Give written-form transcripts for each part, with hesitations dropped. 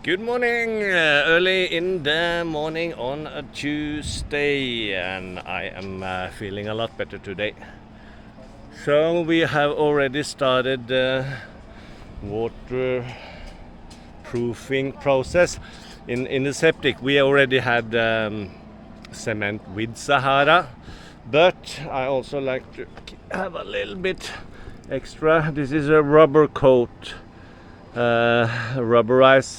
Good morning, early in the morning on a Tuesday, and I am feeling a lot better today. So we have already started the waterproofing process in the septic. We already had cement with Sahara, but I also like to have a little bit extra. This is a rubber coat. Rubberized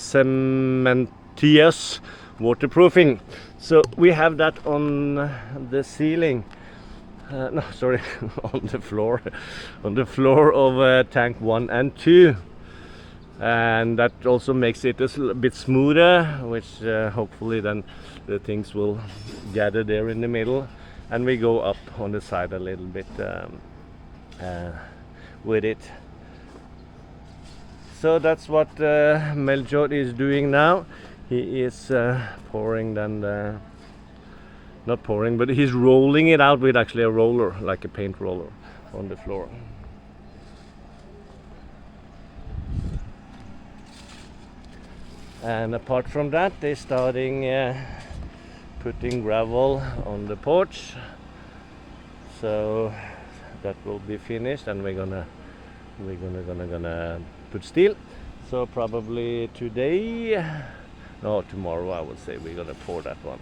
cementitious waterproofing. So we have that on the ceiling. No, sorry, on the floor of tank 1 and 2. And that also makes it a bit smoother, which hopefully then the things will gather there in the middle. And we go up on the side a little bit with it. So that's what Melchior is doing now. He is pouring then not pouring, but he's rolling it out with actually a roller, like a paint roller, on the floor. And apart from that, they're starting putting gravel on the porch. So that will be finished, and we're gonna put steel. So probably today, no, tomorrow I would say we're gonna pour that one.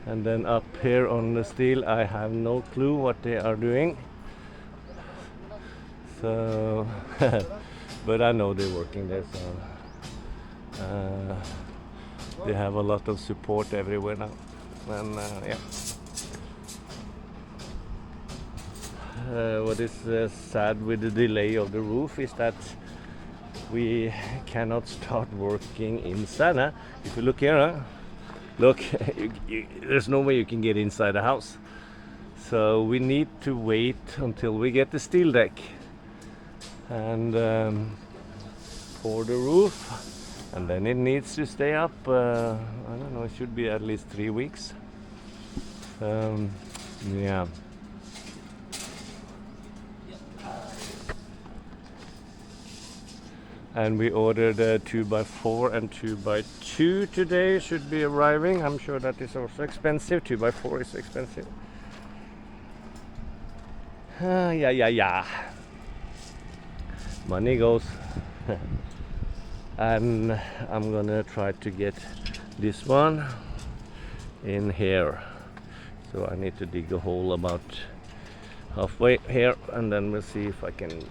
And then up here on the steel, I have no clue what they are doing. So, but I know they're working there. So they have a lot of support everywhere now, and yeah. What is sad with the delay of the roof is that we cannot start working inside. Huh? If you look here, look, there's no way you can get inside the house. So we need to wait until we get the steel deck and pour the roof, and then it needs to stay up. I don't know, it should be at least 3 weeks. Yeah. And we ordered a 2x4 and 2x2 today, should be arriving. I'm sure that is also expensive. 2x4 is expensive. Yeah. Money goes. And I'm gonna try to get this one in here. So I need to dig a hole about halfway here, and then we'll see if I can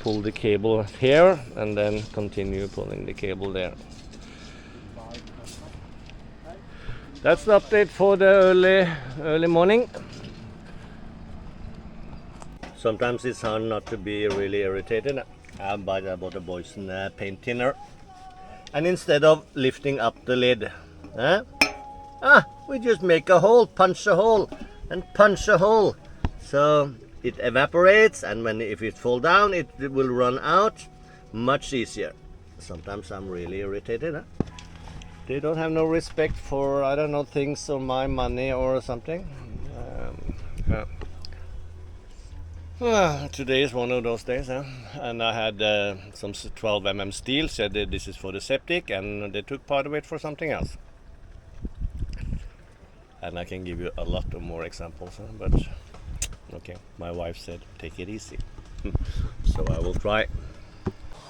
pull the cable here and then continue pulling the cable there. That's the update for the early morning. Sometimes it's hard not to be really irritated. I bought a Boyson paint thinner, and instead of lifting up the lid, we just make a hole, punch a hole, and punch a hole. So it evaporates, and if it falls down, it will run out much easier. Sometimes I'm really irritated. Huh? They don't have no respect for, I don't know, things or my money or something. Today is one of those days, huh? And I had some 12 steel, said that this is for the septic, and they took part of it for something else. And I can give you a lot of more examples, huh? But okay, my wife said take it easy. So I will try.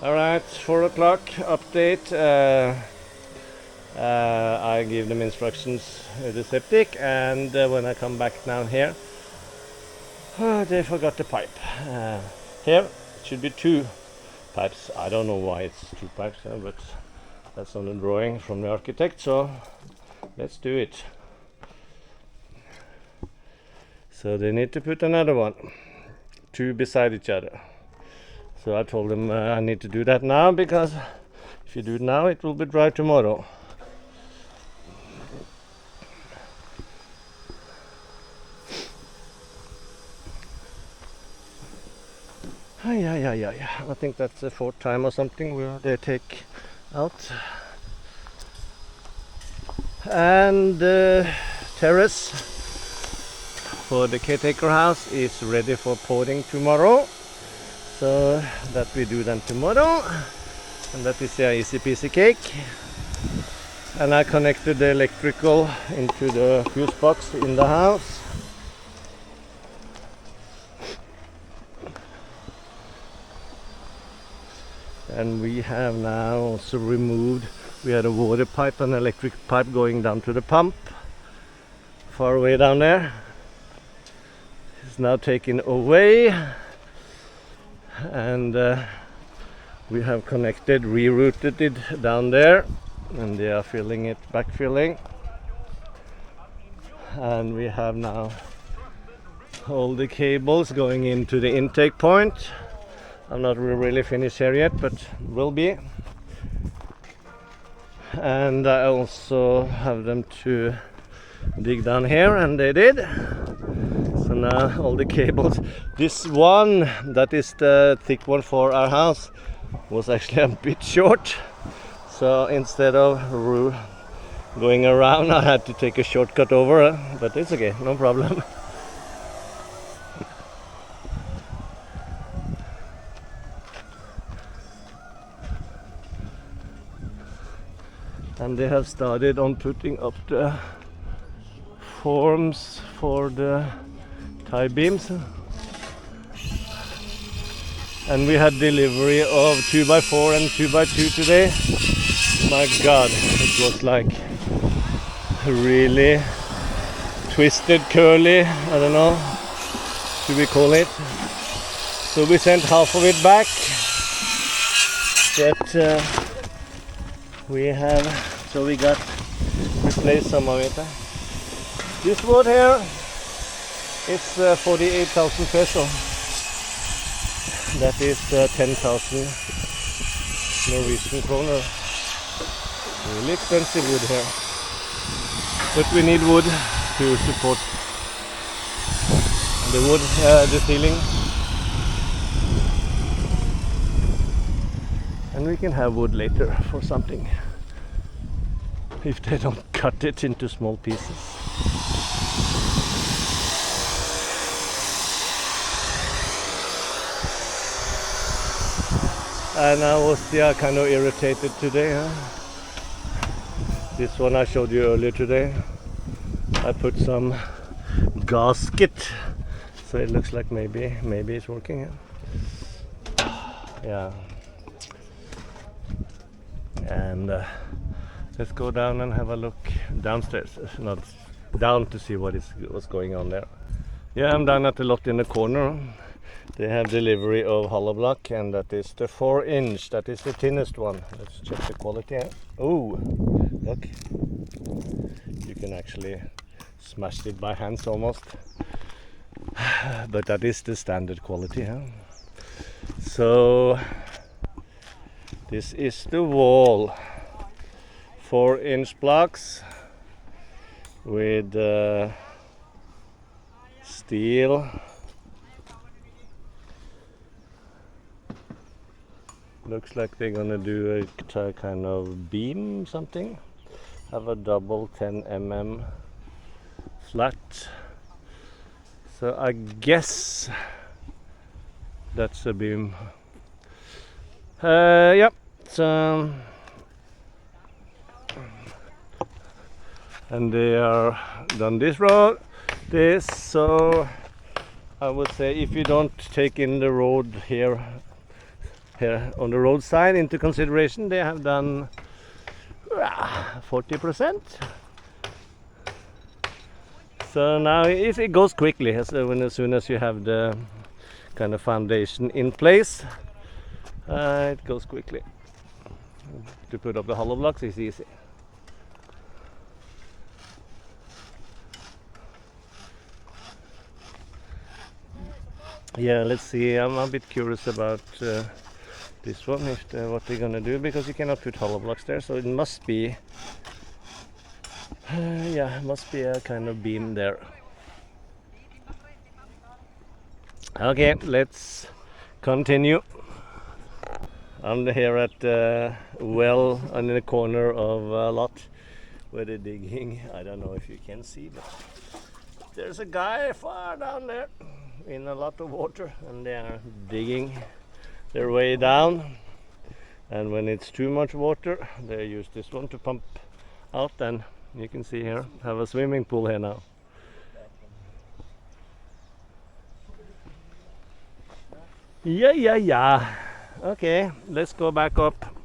Alright, 4 o'clock update. I give them instructions with the septic, and when I come back down here, they forgot the pipe. Here it should be 2 pipes. I don't know why it's 2 pipes, but that's on the drawing from the architect, so let's do it. So they need to put another one, 2 beside each other. So I told them I need to do that now, because if you do it now, it will be dry tomorrow. Yeah. I think that's the 4th time or something where they take out. And the terrace for the caretaker house is ready for pouring tomorrow. So that we do then tomorrow, and that is a easy peasy cake. And I connected the electrical into the fuse box in the house. And we have now also removed, we had a water pipe and electric pipe going down to the pump far away down there. It's now taken away, and we have connected, rerouted it down there, and they are filling it, backfilling. And we have now all the cables going into the intake point. I'm not really finished here yet, but will be. And I also have them to dig down here, and they did. So now all the cables, this one that is the thick one for our house was actually a bit short, so instead of going around I had to take a shortcut over, but it's okay, no problem. And they have started on putting up the forms for the tie beams, and we had delivery of 2x4 and 2x2 today. My god, it was like really twisted, curly, I don't know, should we call it. So we sent half of it back, that we have, so we got replaced some of it. This wood here, it's 48,000 peso. That is 10,000 Norwegian kroner. Really expensive wood here. But we need wood to support the wood, the ceiling. And we can have wood later for something, if they don't cut it into small pieces. And I was kind of irritated today. This one I showed you earlier today. I put some gasket, so it looks like maybe it's working. Yeah. And let's go down and have a look downstairs, not down, to see what's going on there. Yeah, I'm down at the lot in the corner. They have delivery of hollow block, and that is the 4-inch. That is the thinnest one. Let's check the quality. Oh, look. You can actually smash it by hands almost. But that is the standard quality. So this is the wall. 4-inch blocks with steel. Looks like they're gonna do a kind of beam, something. Have a double 10 mm flat. So I guess that's a beam. Yep. So, and they are done this road, this. So I would say, if you don't take in the road here on the roadside into consideration, they have done 40%. So now it goes quickly, as soon as you have the kind of foundation in place, it goes quickly. To put up the hollow blocks is easy. Yeah, let's see. I'm a bit curious about this one, what they're gonna do, because you cannot put hollow blocks there, so it must be yeah, must be a kind of beam there. Okay, let's continue. I'm here at well in the corner of a lot where they're digging. I don't know if you can see, but there's a guy far down there in a lot of water, and they are digging their way down, and when it's too much water they use this one to pump out, and you can see here have a swimming pool here now. Yeah. Okay, let's go back up.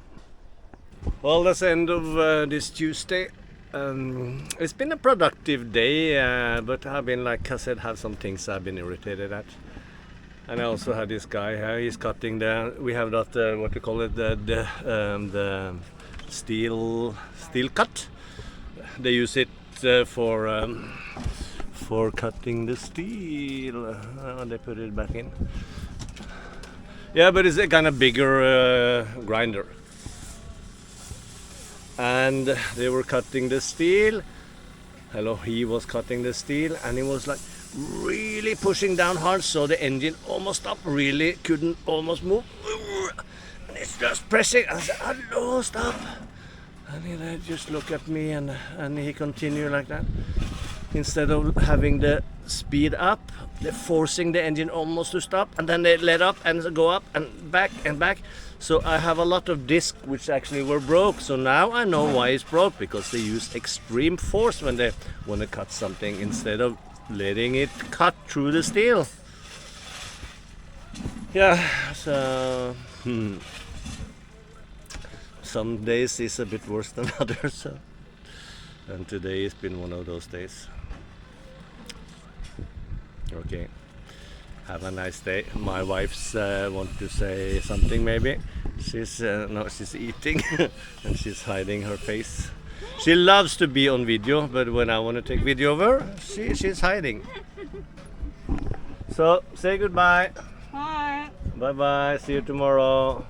Well, that's the end of this Tuesday. It's been a productive day, but I've been, like I said, have some things I've been irritated at. And I also had this guy here. He's cutting we have that what you call it, the steel cut. They use it for cutting the steel. They put it back in. Yeah, but it's a kind of bigger grinder. And they were cutting the steel. He was cutting the steel, and he was like really pushing down hard, so the engine almost stopped. Really couldn't almost move. And it's just pressing. I said, "Hello, stop!" And he just looked at me, and he continued like that. Instead of having the speed up, they're forcing the engine almost to stop, and then they let up and go up and back. So I have a lot of discs which actually were broke. So now I know why it's broke, because they use extreme force when they want to cut something instead of letting it cut through the steel. Yeah, so some days is a bit worse than others. So. And today has been one of those days. Okay, have a nice day. My wife's want to say something maybe. She's eating and she's hiding her face. She loves to be on video, but when I want to take video of her, she's hiding. So say goodbye. Bye. Bye bye. See you tomorrow.